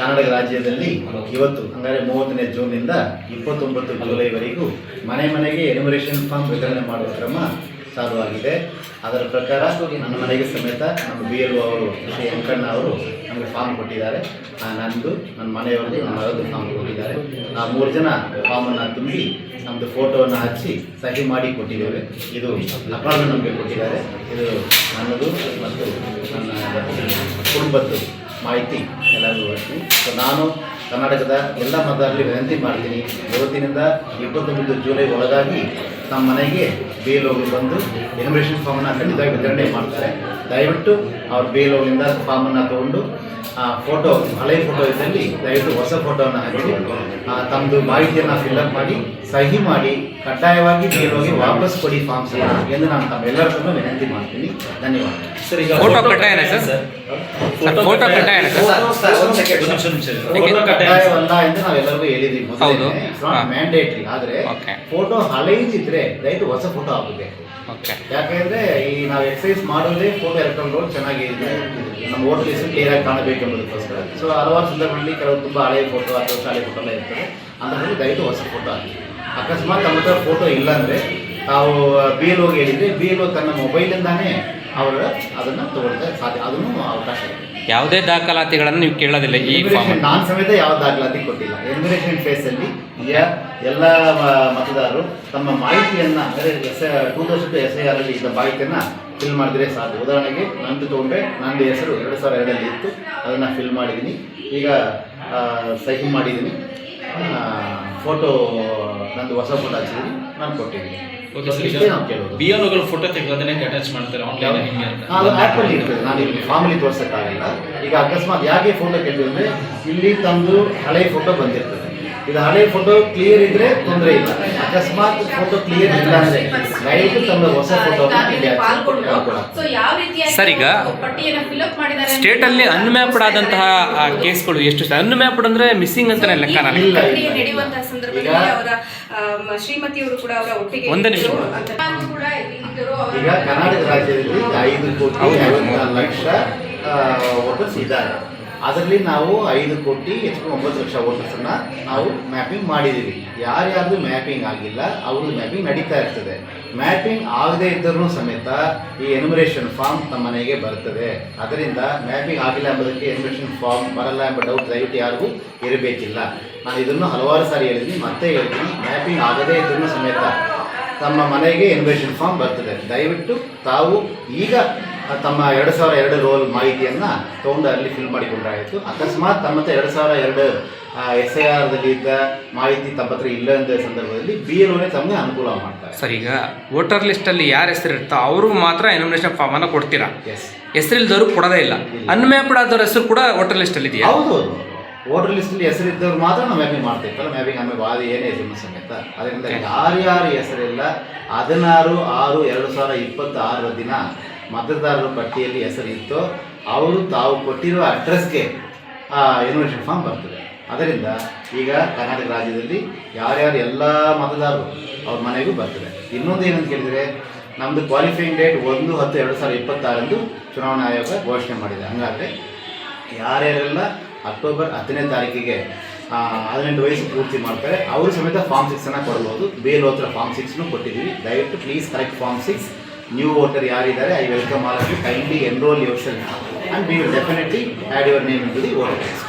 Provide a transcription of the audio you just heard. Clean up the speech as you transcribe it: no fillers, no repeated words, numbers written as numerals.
ಕರ್ನಾಟಕ ರಾಜ್ಯದಲ್ಲಿ ಇವತ್ತು ಅಂದರೆ 30ನೇ ಜೂನ್ನಿಂದ 29 ಜುಲೈವರೆಗೂ ಮನೆ ಮನೆಗೆ ಎನ್ಯುಮರೇಷನ್ ಫಾರ್ಮ್ ವಿತರಣೆ ಮಾಡುವ ಕ್ರಮ ಚಾಲುವಾಗಿದೆ. ಅದರ ಪ್ರಕಾರ ನನ್ನ ಮನೆಗೆ ಸಮೇತ ನಮ್ಮ BLO ಅವರು ಶ್ರೀ ವೆಂಕಣ್ಣ ಅವರು ನಮಗೆ ಫಾರ್ಮ್ ಕೊಟ್ಟಿದ್ದಾರೆ. ನಂದು ನನ್ನ ಮನೆಯವ್ರದ್ದು ನನ್ನ ಮಗದ್ದು ಫಾರ್ಮ್ ಕೊಟ್ಟಿದ್ದಾರೆ. ಆ 3 ಜನ ಫಾರ್ಮನ್ನು ತುಂಬಿ ನಮ್ಮದು ಫೋಟೋವನ್ನು ಹಚ್ಚಿ ಸಹಿ ಮಾಡಿ ಕೊಟ್ಟಿದ್ದೇವೆ. ಇದು ಅಪ್ರಾಡು ನಮಗೆ ಕೊಟ್ಟಿದ್ದಾರೆ. ಇದು ನನ್ನದು ಮತ್ತು ನನ್ನ ಕುಟುಂಬದ್ದು ಮಾಹಿತಿ ಎಲ್ಲರಿಗೂ ಬರ್ತೀನಿ. ಸೊ ನಾನು ಕರ್ನಾಟಕದ ಎಲ್ಲ ಮತದಾರರಿಗೆ ವಿನಂತಿ ಮಾಡ್ತೀನಿ, ಇವತ್ತಿನಿಂದ 29 ಜುಲೈ ಒಳಗಾಗಿ ನಮ್ಮ ಮನೆಗೆ BLOಗಳು ಬಂದು ಎನ್ಯುಮರೇಷನ್ ಫಾರ್ಮನ್ನು ಖಂಡಿತವಾಗಿ ವಿತರಣೆ ಮಾಡ್ತಾರೆ. ದಯವಿಟ್ಟು ಅವ್ರ BLOಗಳಿಂದ ಫಾರ್ಮನ್ನು ತೊಗೊಂಡು ಫೋಟೋ, ಹಳೆಯ ಫೋಟೋ ಇದ್ದಲ್ಲಿ ದಯವಿಟ್ಟು ಹೊಸ ಫೋಟೋವನ್ನು ಹಾಕಿ ತಮ್ಮದು ಮಾಹಿತಿಯನ್ನು ಫಿಲ್ಅಪ್ ಮಾಡಿ ಸಹಿ ಮಾಡಿ ಕಡ್ಡಾಯವಾಗಿ BLOಗೆ ವಾಪಸ್ ಕೊಡಿ ಫಾರ್ಮ್ಸ್ ಎಂದು ನಾನು ತಮ್ಮೆಲ್ಲರಿಗೂ ವಿನಂತಿ ಮಾಡ್ತೀನಿ. ಧನ್ಯವಾದ ಸರ್. ಈಗ ಫೋಟೋ ಕಡ್ಡಾಯನಾ ಸರ್? ಫೋಟೋ ಕಡ್ಡಾಯನಾ ಸರ್? ಕಡ್ಡಾಯವಲ್ಲ ಎಂದು ನಾವೆಲ್ಲರಿಗೂ ಹೇಳಿದ್ವಿ. It's not mandatory. ಆದರೆ ಫೋಟೋ ಹಳೆಯದಿದ್ರೆ ದಯವಿಟ್ಟು ಹೊಸ ಫೋಟೋ ಹಾಕಬೇಕು. ಯಾಕೆಂದ್ರೆ ಈ ನಾವು ಎಕ್ಸಸೈಸ್ ಮಾಡೋದೇ ಫೋಟೋ ಎಲೆಕ್ಟ್ರಾನ್ ರೋಲ್ ಚೆನ್ನಾಗಿ ನಮ್ಮ ವೋಟರ್ ಲಿಸ್ಟ್ ಕ್ಲಿಯರ್ ಆಗಿ ಕಾಣಬೇಕೆಂಬುದಕ್ಕೋಸ್ಕರ. ಸೊ ಹಲವಾರು ಸಂದರ್ಭಗಳಲ್ಲಿ ಕೆಲವು ತುಂಬ ಹಳೆಯ ಫೋಟೋ ಅಥವಾ ಶಾಲೆ ಫೋಟೋ ಎಲ್ಲ ಇರ್ತದೆ. ಅಂಥದ್ರಲ್ಲಿ ದಯವಿಟ್ಟು ಹೊಸ ಫೋಟೋ ಹಾಕಿ. ಅಕಸ್ಮಾತ್ ನಮ್ಮ ಹತ್ರ ಫೋಟೋ ಇಲ್ಲಾಂದರೆ ತಾವು BLOಗೆ ಹೇಳಿದರೆ BLO ತನ್ನ ಮೊಬೈಲಿಂದಾನೇ ಅವರು ಅದನ್ನು ತಗೊಳ್ತಾ ಸಾಧ್ಯ, ಅದನ್ನು ಅವಕಾಶ ಇದೆ. ಯಾವುದೇ ದಾಖಲಾತಿಗಳನ್ನು ನೀವು ಕೇಳೋದಿಲ್ಲ. ಈ ನಾನು ಸಮೇತ ಯಾವ ದಾಖಲಾತಿ ಕೊಟ್ಟಿಲ್ಲ. ಎನ್ಯುಮರೇಷನ್ ಫೇಸಲ್ಲಿ ಎಲ್ಲ ಮತದಾರರು ತಮ್ಮ ಮಾಹಿತಿಯನ್ನು ಅಂದರೆ 2002 SIR ಅಲ್ಲಿ ಇದ್ದ ಮಾಹಿತಿಯನ್ನು ಫಿಲ್ ಮಾಡಿದ್ರೆ ಸಾಕು. ಉದಾಹರಣೆಗೆ ನಂದು ತೊಗೊಂಡ್ರೆ ನಂದು ಹೆಸರು 2002 ಇತ್ತು, ಅದನ್ನು ಫಿಲ್ ಮಾಡಿದ್ದೀನಿ. ಈಗ ಸಹಿ ಮಾಡಿದ್ದೀನಿ, ಫೋಟೋ ನಂದು ಹೊಸ ಫೋಟೋ ಹಚ್ಚಿದ್ದೀನಿ, ನಾನು ಕೊಟ್ಟಿದ್ದೀನಿ. BLOಗಳು ಫೋಟೋ ತೆಗೆಯೋದನ್ನೇ ಅಟ್ಯಾಚ್ ಮಾಡ್ತಾರೆ ಆನ್ಲೈನ್ ಹಿಂಗೆ ಅಂತ ಅದು ಆ್ಯಪಲ್ಲಿ ಇರ್ತದೆ. ನಾನು ಇಲ್ಲಿ ಫಾರ್ಮಲ್ಲಿ ತೋರಿಸೋಕ್ಕಾಗಲ್ಲ. ಈಗ ಅಕಸ್ಮಾತ್ ಯಾಕೆ ಫೋಟೋ ಕೇಳಿದ್ರೆ ಅಂದರೆ ಇಲ್ಲಿ ತಮ್ಮದು ಹಳೆಯ ಫೋಟೋ ಬಂದಿರ್ತದೆ. ಇದು ಹಳೆಯ ಫೋಟೋ ಕ್ಲಿಯರ್ ಇದ್ದರೆ ತೊಂದರೆ ಇಲ್ಲ. ಅಕಸ್ಮಾತ್ ಫೋಟೋ ಕ್ಲಿಯರ್ ಇಲ್ಲ ಅಂದರೆ ದಯವಿಟ್ಟು ತಮ್ಮ ಹೊಸ ಫೋಟೋ ಸರ್. ಈಗ ಸ್ಟೇಟಲ್ಲಿ ಅನ್ಮ್ಯಾಪ್ಡ್ ಆದಂತಹ ಕೇಸ್ಗಳು ಎಷ್ಟು ಸರ್? ಅನ್ಮ್ಯಾಪ್ಡ್ ಅಂದರೆ ಮಿಸ್ಸಿಂಗ್ ಅಂತಾನೆ ಲೆಕ್ಕ. ಒಂದೇ ನಿಮಿಷ. ಈಗ ಕರ್ನಾಟಕ ರಾಜ್ಯದಲ್ಲಿ 5,54,00,000 ವೋಟರ್ಸ್ ಇದ್ದಾರೆ. ಅದರಲ್ಲಿ ನಾವು 5,9,00,000 ವೋಟರ್ಸನ್ನು ನಾವು ಮ್ಯಾಪಿಂಗ್ ಮಾಡಿದ್ದೀವಿ. ಯಾರ್ಯಾರ್ದು ಮ್ಯಾಪಿಂಗ್ ಆಗಿಲ್ಲ ಅವ್ರದ್ದು ಮ್ಯಾಪಿಂಗ್ ನಡೀತಾ ಇರ್ತದೆ. ಮ್ಯಾಪಿಂಗ್ ಆಗದೇ ಇದ್ದರೂ ಸಮೇತ ಈ ಎನ್ಯುಮರೇಷನ್ ಫಾರ್ಮ್ ತಮ್ಮ ಮನೆಗೆ ಬರ್ತದೆ. ಅದರಿಂದ ಮ್ಯಾಪಿಂಗ್ ಆಗಿಲ್ಲ ಎಂಬುದಕ್ಕೆ ಎನ್ಯುಮರೇಷನ್ ಫಾರ್ಮ್ ಬರಲ್ಲ ಎಂಬ ಡೌಟ್ ದಯವಿಟ್ಟು ಯಾರಿಗೂ ಇರಬೇಕಿಲ್ಲ. ನಾನು ಇದನ್ನು ಹಲವಾರು ಸಾರಿ ಹೇಳಿದ್ದೀನಿ, ಮತ್ತೆ ಹೇಳ್ತೀನಿ. ಮ್ಯಾಪಿಂಗ್ ಆಗದೇ ಇದ್ರೂ ಸಮೇತ ತಮ್ಮ ಮನೆಗೆ ಎನ್ಯುಮರೇಷನ್ ಫಾರ್ಮ್ ಬರ್ತದೆ. ದಯವಿಟ್ಟು ತಾವು ಈಗ ತಮ್ಮ 2002 ರೋಲ್ ಮಾಹಿತಿಯನ್ನು ತೊಗೊಂಡು ಅಲ್ಲಿ ಫಿಲ್ ಮಾಡಿಕೊಂಡ್ರಾಯಿತು. ಅಕಸ್ಮಾತ್ ತಮ್ಮ ಹತ್ರ 2002 SIRದಲ್ಲಿ ಇದ್ದ ಮಾಹಿತಿ ತಮ್ಮ ಹತ್ರ ಇಲ್ಲ ಅಂದ ಸಂದರ್ಭದಲ್ಲಿ BLOನೇ ತಮಗೆ ಅನುಕೂಲ ಮಾಡ್ತಾರೆ. ಸರ್, ಈಗ ವೋಟರ್ ಲಿಸ್ಟಲ್ಲಿ ಯಾರ ಹೆಸರು ಇರ್ತೋ ಅವ್ರಿಗೂ ಮಾತ್ರ ಎನ್ಯುಮರೇಷನ್ ಫಾರ್ಮನ್ನು ಕೊಡ್ತೀರಾ? ಹೆಸರಿಲ್ದವ್ರು ಕೊಡೋದೇ ಇಲ್ಲ. ಅನ್ಮ್ಯಾಪ್ಡ್ ಆದವ್ರ ಹೆಸರು ಕೂಡ ವೋಟರ್ ಲಿಸ್ಟಲ್ಲಿ ಇದೆಯಾ? ಹೌದು, ವೋಟರ್ ಲಿಸ್ಟಲ್ಲಿ ಹೆಸರಿದ್ದವ್ರು ಮಾತ್ರ ನಾವು ಮ್ಯಾಪಿಂಗ್ ಮಾಡ್ತೇವೆ. ಮ್ಯಾಪಿಂಗ್ ಆಮೇಲೆ ಬಾಧೆ ಏನೇ ಇದನ್ನು ಸಮೇತ. ಅದರಿಂದ ಯಾರ್ಯಾರು ಹೆಸರಿಲ್ಲ 16/6/2026 ದಿನ ಮತದಾರರ ಪಟ್ಟಿಯಲ್ಲಿ ಹೆಸರಿತ್ತೋ ಅವರು ತಾವು ಕೊಟ್ಟಿರುವ ಅಡ್ರೆಸ್ಗೆ ಎನ್ಯುಮರೇಷನ್ ಫಾರ್ಮ್ ಬರ್ತದೆ. ಅದರಿಂದ ಈಗ ಕರ್ನಾಟಕ ರಾಜ್ಯದಲ್ಲಿ ಯಾರ್ಯಾರು ಎಲ್ಲ ಮತದಾರರು ಅವ್ರ ಮನೆಗೂ ಬರ್ತದೆ. ಇನ್ನೊಂದು ಏನಂತ ಕೇಳಿದರೆ ನಮ್ಮದು ಕ್ವಾಲಿಫೈಯಿಂಗ್ ಡೇಟ್ 1/10/2026 ಚುನಾವಣಾ ಆಯೋಗ ಘೋಷಣೆ ಮಾಡಿದೆ. ಹಂಗಾದರೆ ಯಾರ್ಯಾರೆಲ್ಲ ಅಕ್ಟೋಬರ್ 10ನೇ ತಾರೀಕಿಗೆ 18 ವಯಸ್ಸು ಪೂರ್ತಿ ಮಾಡ್ತಾರೆ ಅವರು ಸಮೇತ ಫಾರ್ಮ್ 6 ಕೊಡ್ಬೋದು. BLO ಹತ್ರ ಫಾರ್ಮ್ 6 ಕೊಟ್ಟಿದ್ದೀವಿ. ದಯವಿಟ್ಟು please correct form 6. New voter ಯಾರಿದ್ದಾರೆ I welcome all of you. Kindly enrol yourself and we will definitely add your name into the voter list.